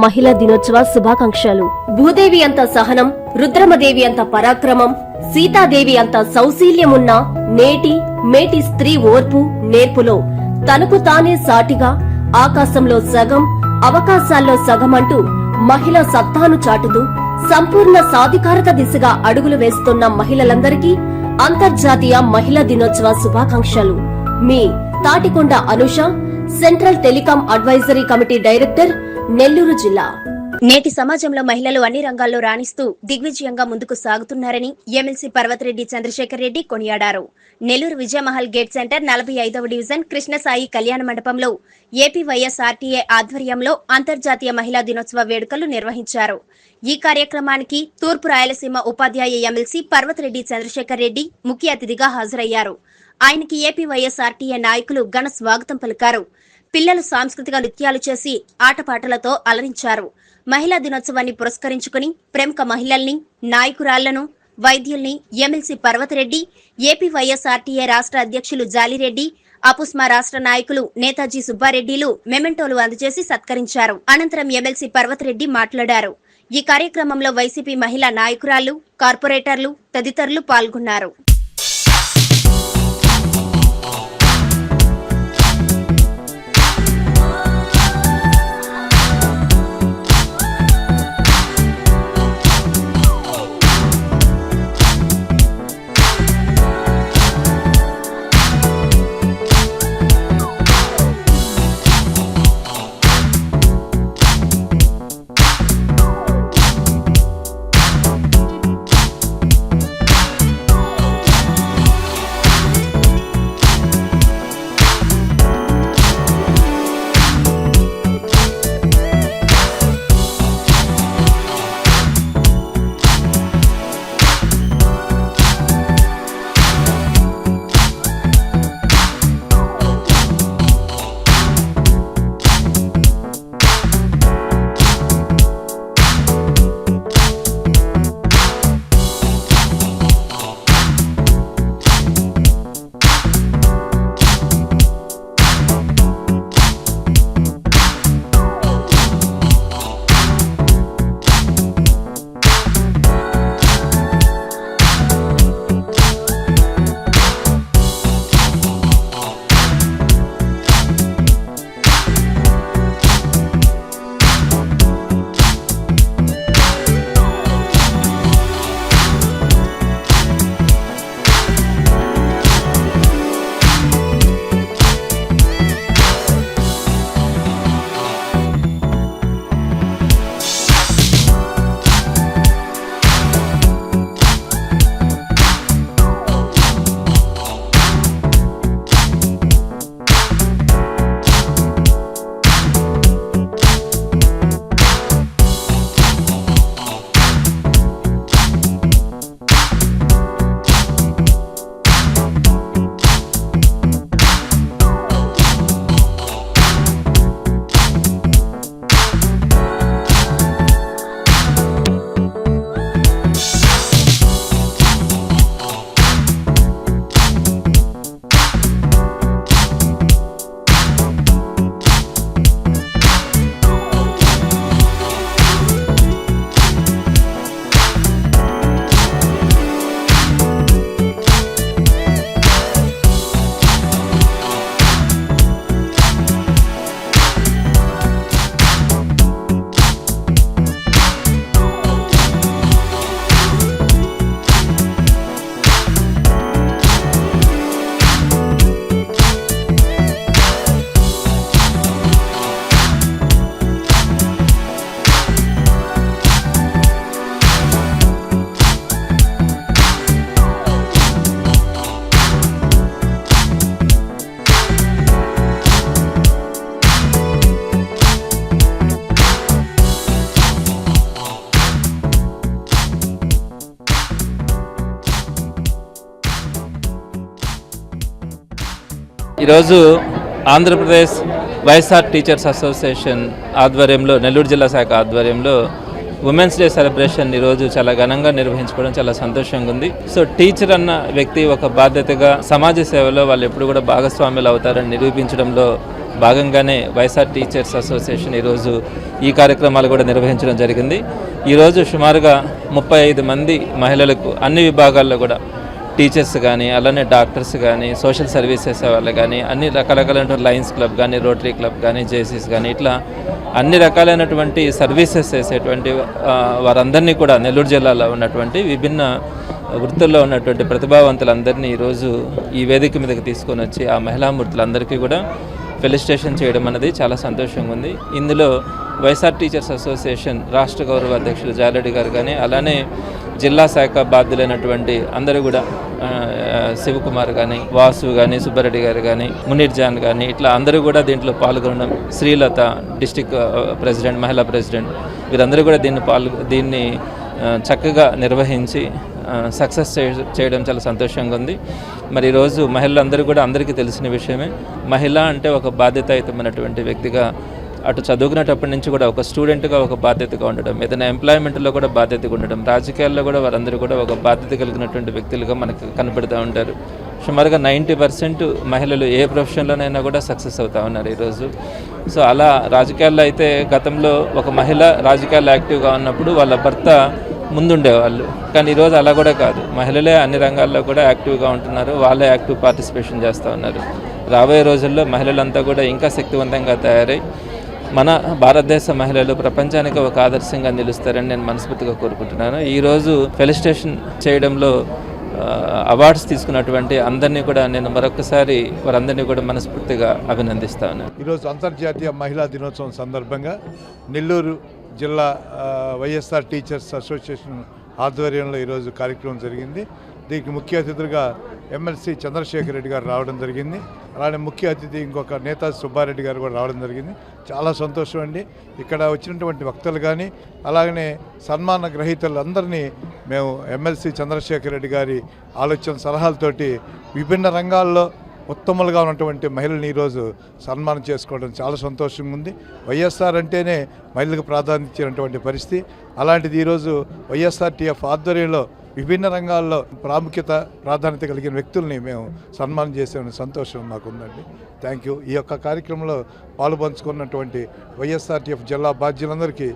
మహిళా దినోత్సవ శుభాకాంక్షలు. భూదేవి అంత సహనం, రుద్రమదేవి అంత పరాక్రమం, సీతాదేవి అంత సౌశీల్యమున్న మేటి స్త్రీ ఓర్పు నేర్పులో తనకు తానే సాటిగా ఆకాశంలో సగం అవకాశాల్లో సగం అంటూ మహిళా సత్తాను చాటుతూ సంపూర్ణ సాధికారత దిశగా అడుగులు వేస్తున్న మహిళలందరికీ అంతర్జాతీయ మహిళా దినోత్సవ శుభాకాంక్షలు. మీ Tatikonda Anusha, central telecom advisory committee director, Nellore జిల్లా. నేటి సమాజంలో మహిళలు అన్ని రంగాల్లో రాణిస్తూ దిగ్విజయంగా ముందుకు సాగుతున్నారని ఎమ్మెల్సీ పర్వతరెడ్డి చంద్రశేఖర్ రెడ్డి కొనియాడారు. నెల్లూరు విజయమహల్ గేట్ సెంటర్ 45వ డివిజన్ కృష్ణసాయి కళ్యాణ మండపంలో ఏపీవైఎస్ఆర్టీఏ ఆధ్వర్యంలో అంతర్జాతీయ మహిళా దినోత్సవ వేడుకలు నిర్వహించారు. ఈ కార్యక్రమానికి తూర్పు రాయలసీమ ఉపాధ్యాయ ఎమ్మెల్సీ పర్వతరెడ్డి చంద్రశేఖర్ రెడ్డి ముఖ్య అతిథిగా హాజరయ్యారు. ఆయనకి ఏపీవైఎస్ఆర్టీఏ నాయకులు ఘన స్వాగతం పలికారు. పిల్లలు సాంస్కృతిక నృత్యాలు చేసి ఆటపాటలతో అలరించారు. మహిళా దినోత్సవాన్ని పురస్కరించుకుని ప్రముఖ మహిళల్ని, నాయకురాళ్లను, వైద్యుల్ని ఎమ్మెల్సీ పర్వతరెడ్డి, ఏపీవైఎస్ఆర్టీఏ రాష్ట్ర అధ్యక్షులు జాలిరెడ్డి, అపుస్మా రాష్ట్ర నాయకులు నేతాజీ సుబ్బారెడ్డిలు మెమెంటోలు అందజేసి సత్కరించారు. అనంతరం ఎమ్మెల్సీ పర్వతరెడ్డి మాట్లాడారు. ఈ కార్యక్రమంలో వైసీపీ మహిళా నాయకురాళ్లు, కార్పొరేటర్లు తదితరులు పాల్గొన్నారు. ఈరోజు ఆంధ్రప్రదేశ్ వైఎస్ఆర్ టీచర్స్ అసోసియేషన్ ఆధ్వర్యంలో నెల్లూరు జిల్లా శాఖ ఆధ్వర్యంలో ఉమెన్స్ డే సెలబ్రేషన్ ఈరోజు చాలా ఘనంగా నిర్వహించుకోవడం చాలా సంతోషంగా ఉంది. సో టీచర్ అన్న వ్యక్తి ఒక బాధ్యతగా సమాజ సేవలో వాళ్ళు ఎప్పుడు కూడా భాగస్వాములు అవుతారని నిరూపించడంలో భాగంగానే వైఎస్ఆర్ టీచర్స్ అసోసియేషన్ ఈరోజు ఈ కార్యక్రమాలు కూడా నిర్వహించడం జరిగింది. ఈరోజు సుమారుగా 35 మంది మహిళలకు అన్ని విభాగాల్లో కూడా టీచర్స్ కానీ, అలానే డాక్టర్స్ కానీ, సోషల్ సర్వీసెస్ వాళ్ళు కానీ, అన్ని రకాలైనటువంటి లయన్స్ క్లబ్ కానీ, రోటరీ క్లబ్ కానీ, జేసీస్ కానీ, ఇట్లా అన్ని రకాలైనటువంటి సర్వీసెస్ చేసేటువంటి వారందరినీ కూడా నెల్లూరు జిల్లాలో ఉన్నటువంటి విభిన్న వృత్తుల్లో ఉన్నటువంటి ప్రతిభావంతులందరినీ ఈరోజు ఈ వేదిక మీదకి తీసుకొని వచ్చి ఆ మహిళామూర్తులందరికీ కూడా ఫెలిసిటేషన్ చేయడం అనేది చాలా సంతోషంగా ఉంది. ఇందులో వైఎస్ఆర్ టీచర్స్ అసోసియేషన్ రాష్ట్ర గౌరవ అధ్యక్షులు జాలరెడ్డి గారు కానీ, అలానే జిల్లా శాఖ బాధ్యులైనటువంటి అందరూ కూడా శివకుమార్ కానీ, వాసు కానీ, సుబ్బారెడ్డి గారు కానీ, మునీర్ జాన్ కానీ, ఇట్లా అందరూ కూడా దీంట్లో పాల్గొనడం, శ్రీలత డిస్టిక్ ప్రెసిడెంట్, మహిళా ప్రెసిడెంట్, వీరందరూ కూడా దీన్ని చక్కగా నిర్వహించి సక్సెస్ చేయడం చాలా సంతోషంగా ఉంది. మరి ఈరోజు మహిళలందరూ కూడా అందరికీ తెలిసిన విషయమే, మహిళ అంటే ఒక బాధ్యతాయుతమైనటువంటి వ్యక్తిగా, అటు చదువుకునేటప్పటి నుంచి కూడా ఒక స్టూడెంట్గా ఒక బాధ్యతగా ఉండడం, ఏదైనా ఎంప్లాయ్మెంట్లో కూడా బాధ్యతగా ఉండడం, రాజకీయాల్లో కూడా వారందరూ కూడా ఒక బాధ్యత కలిగినటువంటి వ్యక్తులుగా మనకు కనపడుతూ ఉంటారు. సుమారుగా 90% మహిళలు ఏ ప్రొఫెషన్లోనైనా కూడా సక్సెస్ అవుతూ ఉన్నారు ఈరోజు. సో అలా రాజకీయాల్లో అయితే గతంలో ఒక మహిళ రాజకీయాల్లో యాక్టివ్గా ఉన్నప్పుడు వాళ్ళ భర్త ముందుండేవాళ్ళు, కానీ ఈరోజు అలా కూడా కాదు, మహిళలే అన్ని రంగాల్లో కూడా యాక్టివ్గా ఉంటున్నారు, వాళ్ళే యాక్టివ్ పార్టిసిపేషన్ చేస్తూ ఉన్నారు. రాబోయే రోజుల్లో మహిళలంతా కూడా ఇంకా శక్తివంతంగా తయారై మన భారతదేశ మహిళలు ప్రపంచానికి ఒక ఆదర్శంగా నిలుస్తారని నేను మనస్ఫూర్తిగా కోరుకుంటున్నాను. ఈరోజు ఫెలిసిటేషన్ చేయడంలో అవార్డ్స్ తీసుకున్నటువంటి అందరినీ కూడా నేను మరొకసారి వారందరినీ కూడా మనస్ఫూర్తిగా అభినందిస్తాను. ఈరోజు అంతర్జాతీయ మహిళా దినోత్సవం సందర్భంగా నెల్లూరు జిల్లా వైఎస్ఆర్ టీచర్స్ అసోసియేషన్ ఆధ్వర్యంలో ఈరోజు కార్యక్రమం జరిగింది. దీనికి ముఖ్య అతిథులుగా ఎమ్మెల్సీ చంద్రశేఖర్ రెడ్డి గారు రావడం జరిగింది. అలానే ముఖ్య అతిథి ఇంకొక నేత సుబ్బారెడ్డి గారు కూడా రావడం జరిగింది. చాలా సంతోషం అండి. ఇక్కడ వచ్చినటువంటి వక్తలు కానీ, అలాగనే సన్మాన గ్రహీతలందరినీ మేము ఎమ్మెల్సీ చంద్రశేఖర్ రెడ్డి గారి ఆలోచన సలహాలతోటి విభిన్న రంగాల్లో ఉత్తములుగా ఉన్నటువంటి మహిళల్ని ఈరోజు సన్మానం చేసుకోవడం చాలా సంతోషంగా ఉంది. వైఎస్ఆర్ అంటేనే మహిళలకు ప్రాధాన్యత ఇచ్చినటువంటి పరిస్థితి. అలాంటిది ఈరోజు వైఎస్ఆర్టీఎఫ్ ఆధ్వర్యంలో విభిన్న రంగాల్లో ప్రాధాన్యత కలిగిన వ్యక్తుల్ని మేము సన్మానం చేసే సంతోషం మాకు ఉందండి. Thank you. ఈ యొక్క కార్యక్రమంలో పాలుపంచుకున్నటువంటి వైఎస్ఆర్టీఎఫ్ జిల్లా బాధ్యులందరికీ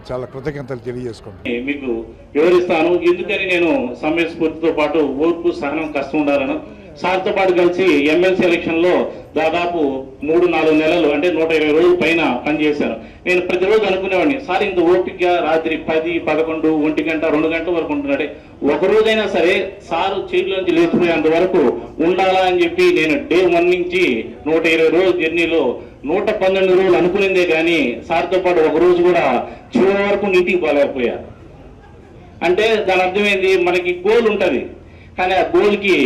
చాలా కృతజ్ఞతలు తెలియజేసుకుంటాను. మీకు వివరిస్తాను ఎందుకని నేను సమయస్ఫూర్తితో పాటు ఓర్పు, సహనం, కష్టం ఉండాలను సార్తో పాటు కలిసి ఎమ్మెల్సీ ఎలక్షన్లో దాదాపు 3-4 నెలలు అంటే 120 రోజుల పైన పనిచేశాను. నేను ప్రతిరోజు అనుకునేవాడిని, సార్ ఇంత ఓపికగా రాత్రి 10, 11, 1 గంట 2 గంటల వరకు ఉంటున్నాడే, ఒకరోజైనా సరే సారు చైర్లోంచి లేచిపోయేంత వరకు ఉండాలా అని చెప్పి నేను డే 1 నుంచి 120 రోజుల జర్నీలో 112 రోజులు అనుకునేదే కానీ సార్తో పాటు ఒక రోజు కూడా చివరి వరకు నీటికి పోలేకపోయా. అంటే దాని అర్థమైంది, మనకి గోల్ ఉంటుంది కానీ ఆ గోల్కి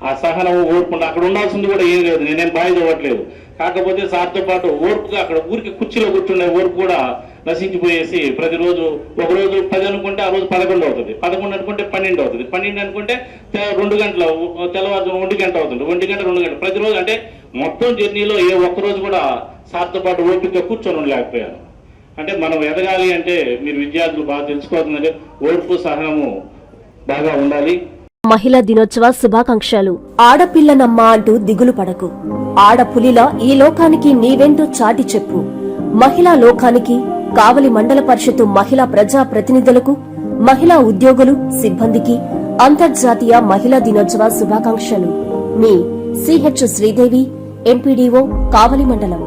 ఆ సహనం, ఓర్పు అక్కడ ఉండాల్సింది కూడా ఏం లేదు. నేనేం బాగా చదవట్లేదు, కాకపోతే సార్తో పాటు ఓర్పుగా అక్కడ ఊరికి కుర్చీలో కూర్చునే ఓర్పు కూడా నశించిపోయేసి ప్రతిరోజు ఒకరోజు 10 అనుకుంటే ఆ రోజు 11 అవుతుంది, 11 అనుకుంటే 12 అవుతుంది, 12 అనుకుంటే 2 గంటలు, తెల్లవారు 1 గంట అవుతుంది, 1 గంట 2 గంటలు ప్రతిరోజు. అంటే మొత్తం జర్నీలో ఏ ఒక్కరోజు కూడా సార్తో పాటు ఓపికగా కూర్చొని ఉండలేకపోయాను. అంటే మనం ఎదగాలి అంటే మీరు విద్యార్థులు బాగా తెలుసుకోవాల్సిందంటే ఓర్పు, సహనము బాగా ఉండాలి. మహిళా దినోత్సవ శుభాకాంక్షలు. ఆడపిల్లనమ్మా అంటూ దిగులు పడకు, ఆడపులిలా ఈ లోకానికి నీవెంటో చాటి చెప్పు. మహిళా లోకానికి, కావలి మండల పరిషత్తు మహిళా ప్రజా ప్రతినిధులకు, మహిళా ఉద్యోగులు, సిబ్బందికి అంతర్జాతీయ మహిళా దినోత్సవ శుభాకాంక్షలు. మీ సిహెచ్ శ్రీదేవి, ఎంపీడీఓ, కావలి మండలం.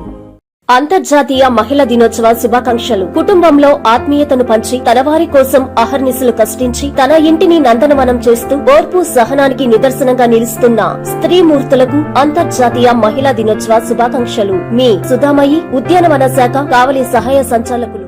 అంతర్జాతీయ మహిళా దినోత్సవ శుభాకాంక్షలు. కుటుంబంలో ఆత్మీయతను పంచి తన వారి కోసం అహర్నిశలు కష్టించి తన ఇంటిని నందనవనం చేస్తూ ఓర్పు, సహనానికి నిదర్శనంగా నిలుస్తున్న స్త్రీమూర్తులకు అంతర్జాతీయ మహిళా దినోత్సవ శుభాకాంక్షలు. మీ సుధామయి, ఉద్యానవన శాఖ, కావలి సహాయ సంచాలకులు.